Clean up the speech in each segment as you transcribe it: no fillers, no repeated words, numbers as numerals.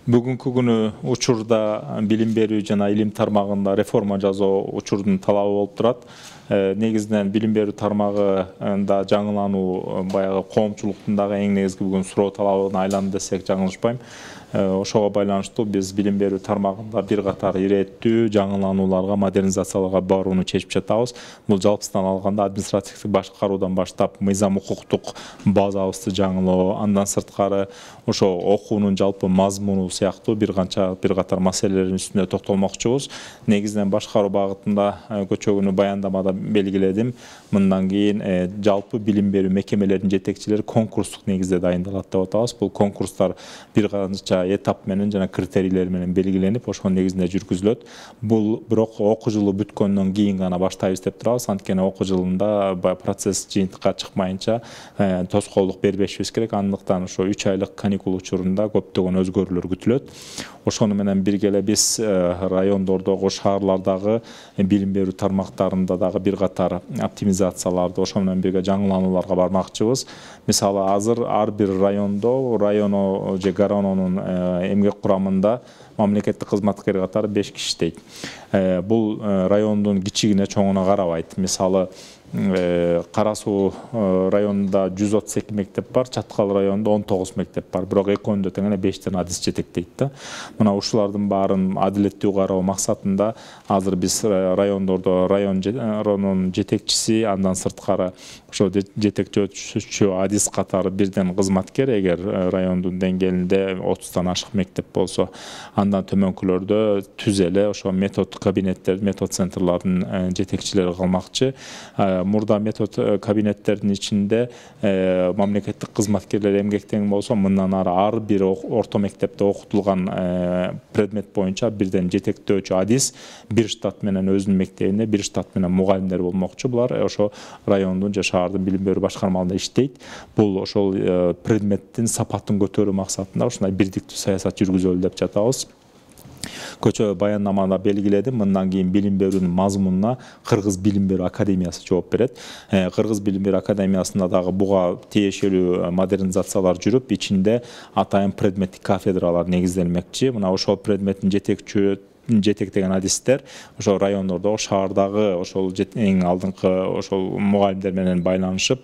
Бүгүнкү күнү учурда билим берүү жана илим тармагында реформа жасоо учурдун талабы болуп турат. Негизинен билим берүү тармагында жаңылануу баягы коомчулуктун дагы эң негизги бүгүн суроо талабына айланды десек жаңылышпайм. Ошого байланыштуу биз билим берүү тармагында бир катар ирээттүү жаңыланууларга, модернизацияларга барууну чечип жатабыз. Бул жалпысынан алганда административдик башкаруудан баштап мыйзам укуктук базабызды жаңылоо, андан сырткары ошо окуунун жалпы мазмуну сыяктуу бир катар маселелердин үстүнө токтолмокчубуз. Негизинен башкаруу багытында көчөгүнү баяндамада белгиледим. Мындан кийин жалпы билим берүү мекемелеринин жетекчилери конкурстук негизде дайындалат деп атабыз. Бул конкурстар бир канча этап менен жана критерийлер менен белгиленип, ошонун негизинде жүргүзүлөт. Бул бирок окуу жылы бүткөндөн кийин гана баштайбыз деп турабыз. Анткени окуу жылында процесс жыйынтыкка чыкмайынча тоскоолдук бербешибиз керек. Андыктан ошо 3 айлык каникул учурунда көптөгөн өзгөрүүлөр күтүлөт. Ошону менен бирге эле биз райондордогу, шаарлардагы билим берүү тармактарында дагы бир катар оптимизацияларды, ошону менен бирге жаңыланууларга бармакчыбыз. Мисалы азыр ар бир райондо, районо же гарононун эмгек курамында мамлекеттик кызматкер катары 5 киши иштейт. Бул райондун кичигине чоңуна карабайт. Мисалы Кара Суу районунда 132 мектеп бар, Чаткал районунда 19 мектеп бар. Бирок экөөндө тең эле 5 адис жетектейт да. Мына ушулардын баарын адилеттүү кароо максатында азыр биз райондордо районун жетекчиси, андан сырткары ошо жетекчү адис катары бирден кызматкер, эгер райондун деңгээлинде 30тан ашык мектеп болсо, андан төмөнкүлөрдө түз эле ошо метод кабинеттер, метод центрлардын жетекчилери калмакчы. Мурда метод кабинеттердин ичинде мамлекеттик кызматкерлер эмгектенген болсо, мындан ары ар бир орто мектепте окутулган предмет боюнча бирден жетектөөчү адис бир штат менен өзүнүн мектебинде, бир штат менен мугалимдер болмокчу. Булар ошо райондун же шаардын билим берүү башкармаларында иштейт. Бул ошол предметтин сапатын көтөрүү максатында ушундай бирдиктүү саясат жүргүзөлү деп жатабыз. Көчө баяндамада белгиледим, мындан кийин билим берүүнүн мазмунуна Кыргыз билим берүү академиясы жооп берет. Кыргыз билим берүү академиясында дагы буга тиешелүү модернизациялар жүрүп, ичинде атайын предметтик кафедралар негизделмекчи. Мына ошол предметтин жетектеген адистер ошол райондордо, шаардагы ошол эң алдыңкы ошол мугалимдер менен байланышып,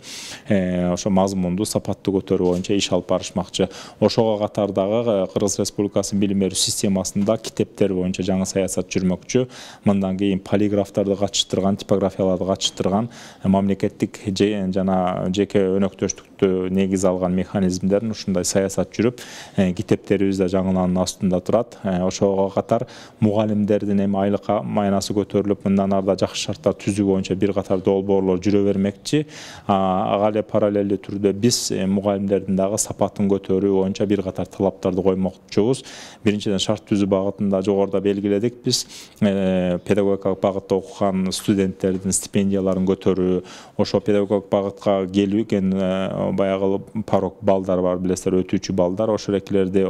ошо мазмунду сапаттуу көтөрүү боюнча иш алып барышмакчы. Ошого катар дагы Кыргыз Республикасынын билим берүү системасында китептер боюнча жаңы саясат жүрмөкчү. Мындан кийин полиграфтарды катыштырган, типографияларды катыштырган, мамлекеттик жана жеке өнөктөштүктү негиз алган механизмдердин ушундай саясат жүрүп, китептерибиз да жаңылануунун астында турат. Ошого катар мугалимдердин эми айлык майнасы көтөрүлүп, мындан ары да жакшы шарттар түзүү боюнча бир катар долбоорлор жүрө бермекчи. Ага эле параллелдүү түрдө биз мугалимдердин дагы сапатын көтөрүү боюнча бир катар талаптарды коймокчубуз. Биринчиден шарт түзүү багытында жогоруда белгиледик биз педагогикалык багытта окуган студенттердин стипендияларын көтөрүү, ошо педагогикалык багытка келген баягы порог балдар бар, билесиздер, өтүүчү балдар, ошолерди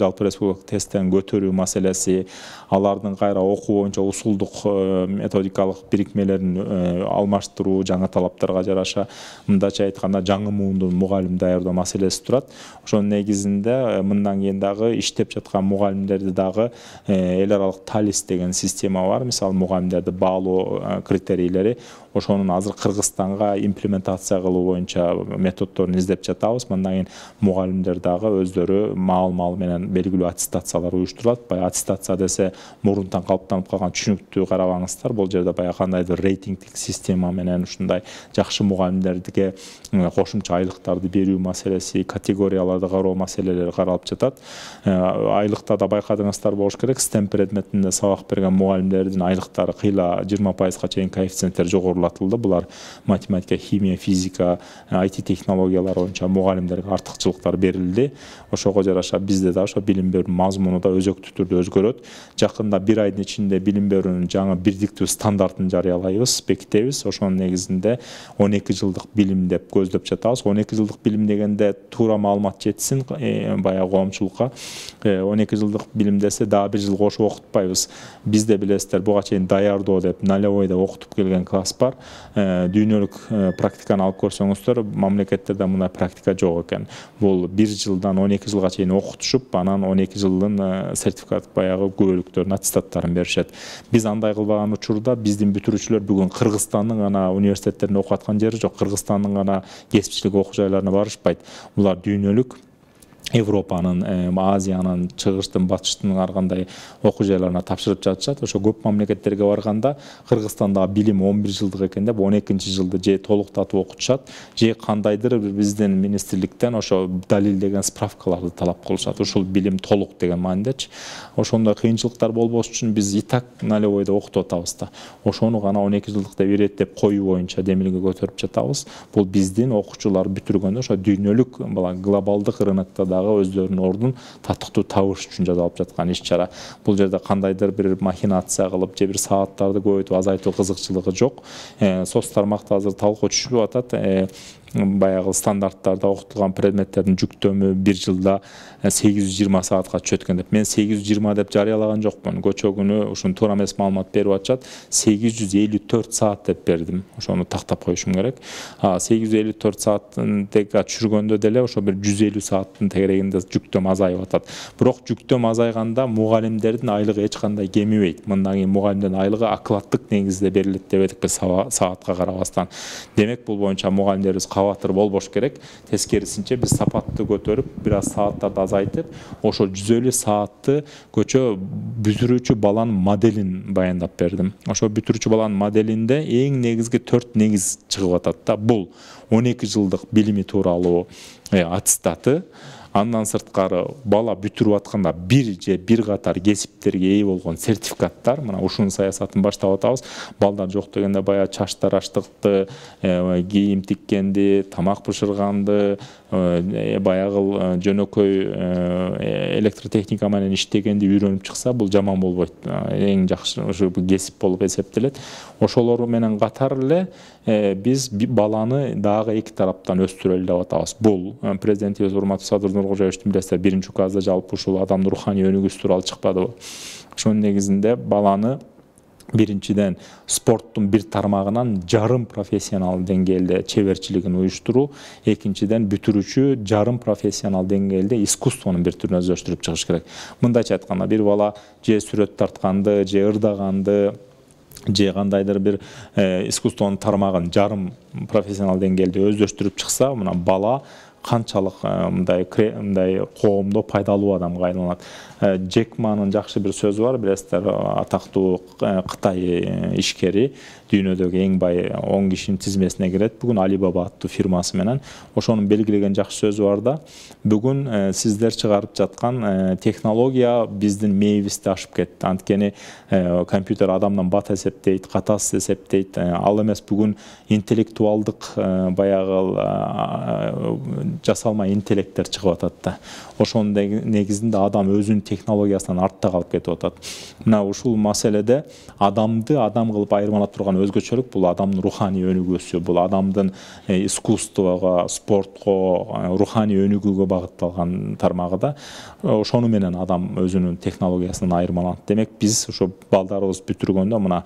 жалпы республикалык тесттен көтөрүү маселеси, алардын кайра окуу боюнча усулдук методикалык бирикмелерин алмаштыруу жаңы талаптарга жараша, мындайча айтканда жаңы муунду мугалим даярдоо маселеси турат. Ошонун негизинде мындан кийин дагы иштеп жаткан мугалимдерди дагы эл аралык талис деген система бар. Мисалы мугалимдерди баалоо критерийлери, ошонун азыр Кыргызстанга имплементация кылуу боюнча методдорун издеп жатабыз. Мындан кийин мугалимдер дагы өздөрү маал менен белгилүү аттестациялар уюштурулат. Баягы аттестация десе мурунтан калыптанып калган түшүнүктүү карабаңыздар. Бул жерде баягы кандайдыр рейтингдик система менен ушундай жакшы мугалимдерге кошумча айлыктарды берүү маселеси, категорияларды кароо маселелери каралып жатат. Айлыкта да байкадыңыздар болуш керек, STEM предметинде сабак берген мугалимдердин айлыктары кыйла 20%га чейин коэффициенттер жогорулатылды. Булар математика, химия, физика, IT технологиялары боюнча мугалимдерге артыкчылыктар берилди. Ошого жараша бизде да ошо билим берүү мазмуну да өзөктүү түрдө өзгөрөт. Жакында бир айдын ичинде билим берүүнүн жаңы бирдиктүү стандартын жарыялайбыз, бекитебиз. Ошонун негизинде 12 жылдык билим деп көздөп жатабыз. 12 жылдык билим дегенде туура маалымат жетсин баягы коомчулукка. 12 жылдык билим десе дагы бир жыл кошуп окутпайбыз. Бизде билесиздер, буга чейин даярдоо деп нулевойдо окутуп келген класс бар. Дүйнөлүк практиканы алып көрсөңүздөр, мамлекет мамлекеттерде мындай практика жок экен. Бул 1 жылдан 12 жылга чейин окутушуп, анан 12 жылдын сертификат баягы күбөлүктөрүн, аттестаттарын беришет. Биз андай кылбаган учурда биздин бүтүрүүчүлөр бүгүн Кыргызстандын гана университеттеринде окуп аткан жери жок, Кыргызстандын гана кесипчилик окуу жайларына барышпайт. Булар дүйнөлүк Европанын, Азиянын, чыгыштын, батыштын ар кандай окуу жайларына тапшырып жатышат. Ошо көп мамлекеттерге барганда Кыргызстандагы билим 11 жылдык экен деп 12 жылды же толуктатып окутушат, же кандайдыр биздин министрликтен ошо далилдеген справкаларды талап кылышат. Ушул билим толук деген маанидечи. Ошондой кыйынчылыктар болбош үчүн биз и так налевойдо окутуп атабыз да. Ошону гана 12 жылдык деп иреттеп коюу боюнча демилге көтөрүп жатабыз. Бул биздин окуучулар бүтүргөндө ошо дүйнөлүк глобалдык рынокто өздөрүнүн ордун татыктуу табыш үчүн жасалып жаткан иш-чара. Бул жерде кандайдыр бир махинация кылып, же бир сааттарды көбөйтүп азайтуу кызыкчылыгы жок. Соц тармакта азыр талкуу түшүп атат. Баягы стандарттарда окутулган предметтердин жүктөмү 1 жылда 820 саатка түшөт экен деп. Мен 820 деп жарыялаган жокмун. Көчө күнү ушун туура эмес маалымат берип атышат. 854 саат деп бердим. Ошону тактап коюшум керек. 854 сааттын тега түшүргөндө деле ошо бир 150 сааттын тегерегинде жүктөм азайып атат. Бирок жүктөм азайганда мугалимдердин айлыгы эч кандай кемибейт. Мындан кийин мугалимдердин айлыгы окладтык негизде берилет деп эдик саатка карабастан. Демек бул боюнча мугалимдерибиз кабатыр болбош керек. Тескерисинче биз сапатты көтөрүп, бир аз сааттарды азайтып, ошо 150 саатты көчө бүтүрүүчү баланын моделин баяндап бердим. Ошо бүтүрүүчү баланын моделинде эң негизги 4 негиз чыгып атат да. Бул 12 жылдык билими тууралуу аттестаты. Андан сырткары бала бүтүрүп атканда бир катар кесиптерге ээ болгон сертификаттар, мына ушунун саясатын баштап атабыз. Балдар жок дегенде баягы чач тараштыкты, кийим тиккенди, тамак бышырганды, баягы жөнөкөй электротехника менен иштегенди үйрөнүп чыкса, бул жаман болбойт. Эң жакшы ушу кесип болуп эсептелет. Ошолор менен катар эле биз баланы дагы эки тараптан өстүрөлү деп атабыз. Бул президентибиз урматтуу Садыр Нуркожоевичтин билесиздер, биринчи указда жалпы ушул адамдын руханий өнүгүүсү тууралуу чыкпадыбы? Ошонун негизинде баланы биринчиден спорттун бир тармагынан жарым профессионал деңгээлде чеберчилигин уюштуруу, экинчиден бүтүрүүчү жарым профессионал деңгээлде искусствонун бир түрүн өздөштүрүп чыгыш керек. Мындайча айтканда, бир бала же сүрөт тартканды, же ырдаганды, же кандайдыр бир искусствонун тармагын жарым профессионал деңгээлде өздөштүрүп чыкса, мына бала канчалык мындай коомдо пайдалуу адамга айланат. Джек Манын жакшы бир сөзү бар, билесиздер, атактуу Кытай ишкери, дүйнөдөгү эң бай 10 кишинин тизмесине кирет. Бүгүн Alibaba аттуу фирмасы менен ошонун белгилеген жакшы сөзү бар да. Бүгүн сиздер чыгарып жаткан технология биздин мээбизди ашып кетти. Анткени компьютер адамдан бат эсептейт, катасыз эсептейт. Ал эмес бүгүн интеллектуалдык баягы жасалма интеллекттер чыгып атат да. Ошонун негизинде адам өзүнүн технологиясынан артта калып кетип атат. Мына ушул маселеде адамды адам кылып айырмалап турган өзгөчөлүк бул адамдын руханий өнүгүүсү, бул адамдын искусствого, спортко, руханий өнүгүүгө багытталган тармагы да. Ошону менен адам өзүнүн технологиясынан айырмаланат. Демек биз ошо балдарыбыз бүтүргөндө мына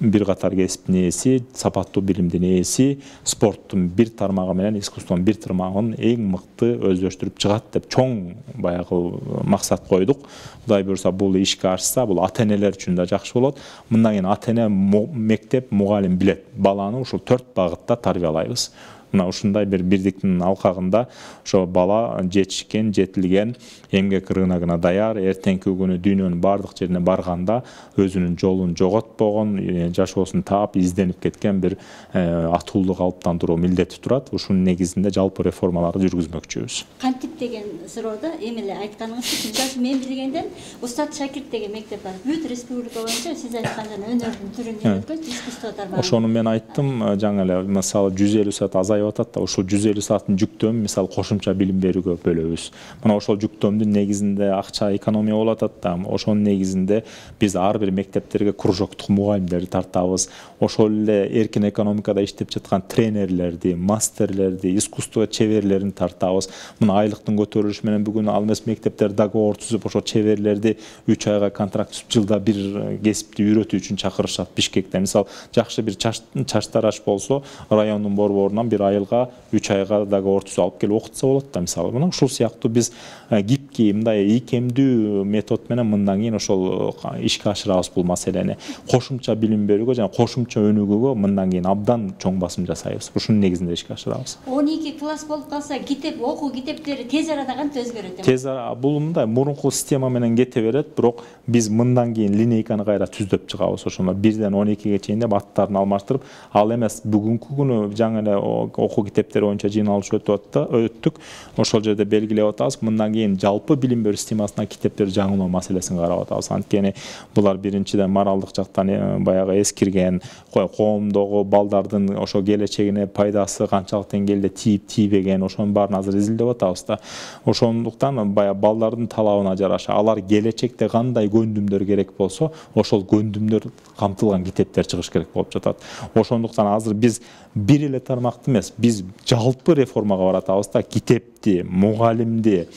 бир катар кесиптин ээси, сапаттуу билимдин ээси, спорттун бир тармагы менен искусствонун бир тармагын эң мыкты өздөштүрүп чыгат деп чоң баягы максат койдук. Кудай буюрса бул ишке ашса, бул ата-энелер үчүн да жакшы болот. Мындан кийин ата-эне, мектеп, мугалим билет. Баланы ушул 4 багытта тарбиялайбыз. Мына ушундай бир бирдиктин алкагында ошо бала жетишкен, жетилген, эмгек рыногуна даяр, эртеңки күнү дүйнөнүн бардык жерине барганда өзүнүн жолун жоготпогон, жашоосун таап изденип кеткен бир атуулду калыптандыруу милдети турат. Ушунун негизинде жалпы реформаларды жүргүзмөкчүбүз. Кантип деген суроодо эми эле айтканыңыз, мен билгенден Устат Шакирт деген мектеп бар. Бүт республика боюнча сиз айткандай өнөрдүн түрүн үйрөткөн искусство тармагы. Ошону мен айттым, жаңы эле мисалы 150 саат азайып атат да, ошол 150 сааттын жүктөмүн мисалы кошумча билим берүүгө бөлөбүз. Мына ошол жүктөмдүн негизинде акча экономия болуп атат да. Ошонун негизинде биз ар бир мектептерге кружоктук мугалимдерди тартабыз. Ошол эле эркин экономикада иштеп жаткан тренерлерди, мастерлерди, искусство чеберлерин тартабыз. Мына айлыктын көтөрүлүшү менен бүгүн ал эмес мектептер договор түзүп, ошо чеберлерди 3 айга контракт түзүп, жылда бир кесипти үйрөтүү үчүн чакырышат Бишкекте. Мисалы жакшы бир чач тараш болсо, райондун борборунан бир айылга 3 айга дагы ортосу алып келип окутса болот да мисалы. Мына ушул сыяктуу биз гибкий мындай ийкемдүү метод менен мындан кийин ошол ишке ашырабыз бул маселени. Кошумча билим берүүгө жана кошумча өнүгүүгө мындан кийин абдан чоң басым жасайбыз. Ушунун негизинде ишке ашырабыз. 12 класс болуп калса, китеп окуу китептери тез арада кантип өзгөрөт? Тез бул мындай мурунку система менен кете берет, бирок биз мындан кийин линейканы кайра түздөп чыгабыз. Ошондо 1ден 12ге чейин деп аттарын алмаштырып, ал эмес бүгүнкү күнү жаңы эле окуу китептери боюнча жыйналыш өттүк. Ошол жерде белгилеп атабыз. Мындан кийин жалпы билим берүү системасына китептерди жаңылоо маселесин карап атабыз. Анткени булар биринчиден моралдык жактан баягы эскирген, коомдогу балдардын ошо келечегине пайдасы канчалык деңгээлде тийип тийбеген, ошонун баарын азыр изилдеп атабыз да. Ошондуктан баягы балдардын талабына жараша алар келечекте кандай көндүмдөр керек болсо, ошол көндүмдөр камтылган китептер чыгыш керек болуп жатат. Ошондуктан азыр биз бир эле тармакты эмес, биз жалпы реформага баратабыз да, китепти, мугалимди,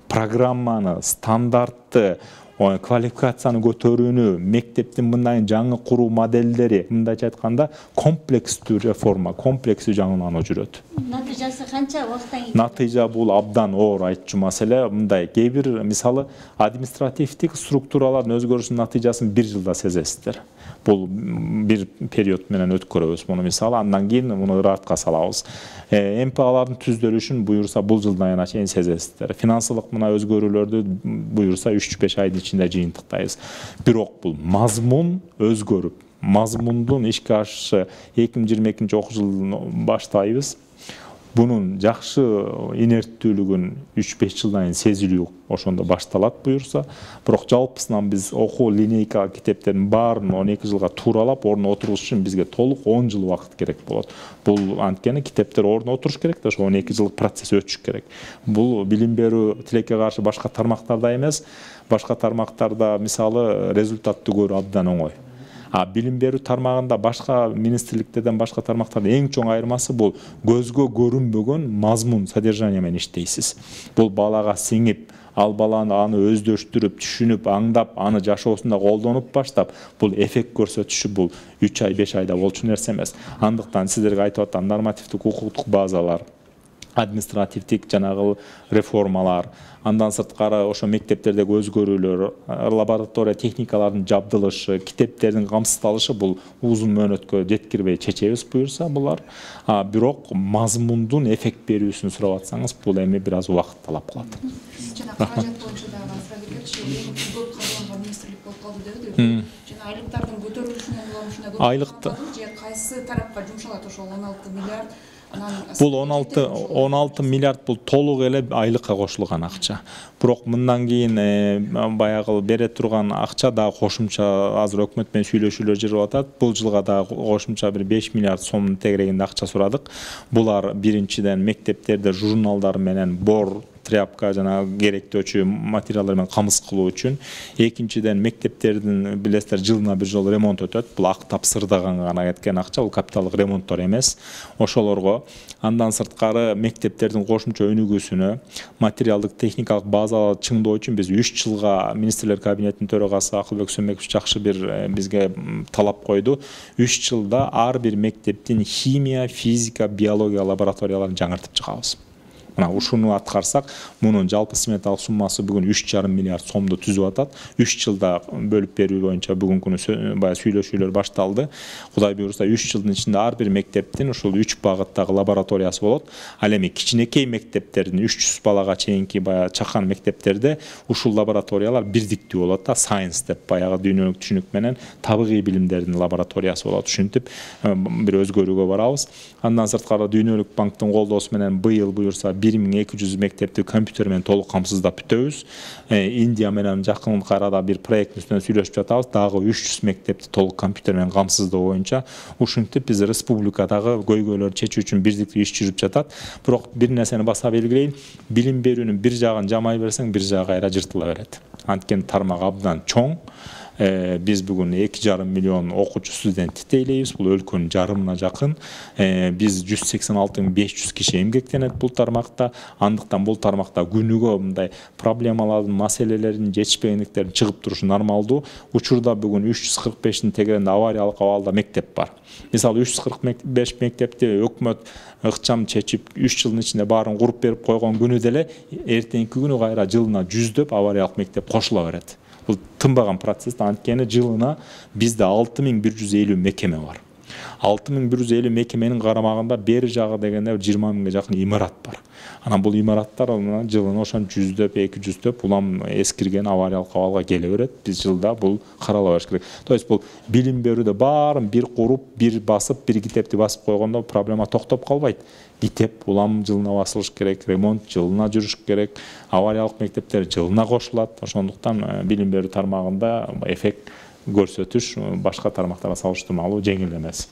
программаны, стандартты, квалификацияны көтөрүүнү, мектептин мындай жаңы куруу моделдери, мындайча айтканда комплекстүү реформа, комплекстүү жаңылануу жүрөт. Натыйжасы канча убакыттан кийин? Натыйжа бул абдан оор айтчу маселе. Мындай кээ бир мисалы административдик структуралардын өзгөрүшүнүн натыйжасын 1 жылда сезесиздер. Бул бир период менен өткөрөбүз муну мисалы, андан кийин муну ыраатка салабыз. МПАлардын түздөлүшүн буюрса бул жылдан айына чейин сезесиздер. Финансылык мына өзгөрүүлөрдү буюрса 3-5 айдын ичинде жыйынтыктайбыз. Бирок бул мазмун өзгөрүп, мазмундун ишке ашышы 2022 окуу жылын баштайбыз. Bunun жақсы инерттүүлүгүн 3-5 жылдан кийин сезилүү ошондо башталат буюрса. Бирок жалпысынан биз окуу линейка китептердин баарын 12 жылга тууралап ордуна отургуш үчүн бизге толук 10 жыл убакыт керек болот. Бул анткени китептер ордуна отуруш керек да, ошо 12 жылдык процесс өтүш керек. Бул билим берүү тилекке каршы башка тармактарда эмес, башка тармактарда мисалы результатты көрүү абдан оңой. Билим берүү тармагында башка министрликтерден башка тармактардын эң чоң айырмасы бул көзгө көрүнбөгөн мазмун, содержание менен иштейсиз. Бул балага сиңип, ал баланы аны өздөштүрүп, түшүнүп, аңдап, аны жашоосунда колдонуп баштап, бул эффект көрсөтүшү бул 3 ай, 5 айда болчу нерсе эмес. Андыктан сиздерге айтып атам, нормативдик укуктук базалар, административдик жанагы реформалар, андан сырткары ошо мектептердеги өзгөрүүлөр, лаборатория техникалардын жабдылышы, китептердин камсыздалышы бул узун мөөнөткө жеткирбей чечебиз буюрса булар. Бирок мазмундун эффект берүүсүн сурап атсаңыз, бул эми бир аз убакыт талап кылат. Жана каражат боюнча дагы азыр эң көп каралган министрлик болуп калды дебиз. Жана айлыктардын көтөрүлүшүнүн уланышына көп айлыкты же кайсы тарапка жумшалат ошол 16 миллиард? Бул 16 миллиард бул толук эле айлыкка кошулган акча. Бирок мындан кийин баягы бере турган акча дагы кошумча азыр өкмөт менен сүйлөшүүлөр жүрүп атат. Бул жылга дагы кошумча бир 5 миллиард сомдун тегерегинде акча сурадык. Булар биринчиден мектептерде журналдар менен бор, тряпка жана керектөөчү материалдар менен камыз кылуу үчүн. Экинчиден мектептердин билесиздер жылына бир жолу ремонт өтөт. Бул актап сырдаган гана кеткен акча, бул капиталдык ремонттор эмес. Ошолорго андан сырткары мектептердин кошумча өнүгүүсүнө, материалдык техникалык базаларды чыңдоо үчүн биз 3 жылга министрлер кабинетинин төрагасы Акылбек Сөмбеков жакшы бир бизге талап койду. 3 жылда ар бир мектептин химия, физика, биология лабораторияларын жаңыртып чыгабыз. Мына ушуну аткарсак, мунун жалпы сметалык суммасы бүгүн 3,5 миллиард сомду түзүп атат. 3 жылда бөлүп берүү боюнча бүгүнкү күнү баягы сүйлөшүүлөр башталды. Кудай буйрса 3 жылдын ичинде ар бир мектептин ушул 3 багыттагы лабораториясы болот. Ал эми кичинекей мектептердин 300 балага чейинки баягы чакан мектептерде ушул лабораториялар бирдиктүү болот да, science деп баягы дүйнөлүк түшүнүк менен табигый билимдердин лабораториясы болот. Ушинтип бир өзгөрүүгө барабыз. Андан сырткары дүйнөлүк банктын колдоосу менен быйыл буйрса 1200 мектепти компьютер менен толук камсыздап бүтөбүз. Индия менен жакын арада бир проекттин үстүнөн сүйлөшүп жатабыз. Дагы 300 мектепти толук компьютер менен камсыздоо боюнча. Ушинтип биз республикадагы көйгөйлөрдү чечүү үчүн бирдиктүү иш жүрүп жатат. Бирок бир нерсени баса белгилейин, билим берүүнүн бир жагын жамай берсең, бир жагы кайра жыртыла берет. Анткени тармак абдан чоң. Biz бүгүн 2,5 миллион окуучу студент тейлейбиз. Бул өлкөнүн жарымына жакын. Биз 186.500 киши эмгектенет бул тармакта. Андыктан бул тармакта күнүгө мындай проблемалардын, маселелердин, жетишпегендиктердин чыгып турушу нормалдуу. Учурда бүгүн 345-тин тегеренде авариялык абалда мектеп бар. Мисалы 345 мектепти өкмөт ыкчам чечип 3 жылдын ичинде баарын куруп берип койгон күнү деле эртеңки күнү кайра жылына 100дөп авариялык мектеп кошула берет. Бул тынбаган процесс. Анткени жылына бизде 6150 мекеме бар. 6150 мекеменин карамагында бери жагы дегенде 20 миңге жакын имарат бар. Анан бул имараттар жылына ошон 100дөп, 200дөп улам эскирген авариялык абалга келе берет. Биз жылда бул каралабаш керек. То есть бул билим берүүдө баарын бир куруп, бир басып, бир китепти басып койгондо проблема токтоп калбайт. Китеп улам жылына басылыш керек, ремонт жылына жүрүш керек, авариялык мектептер жылына кошулат. Ошондуктан билим берүү тармагында эффект көрсөтүш башка тармактарга салыштырмалуу жеңил эмес.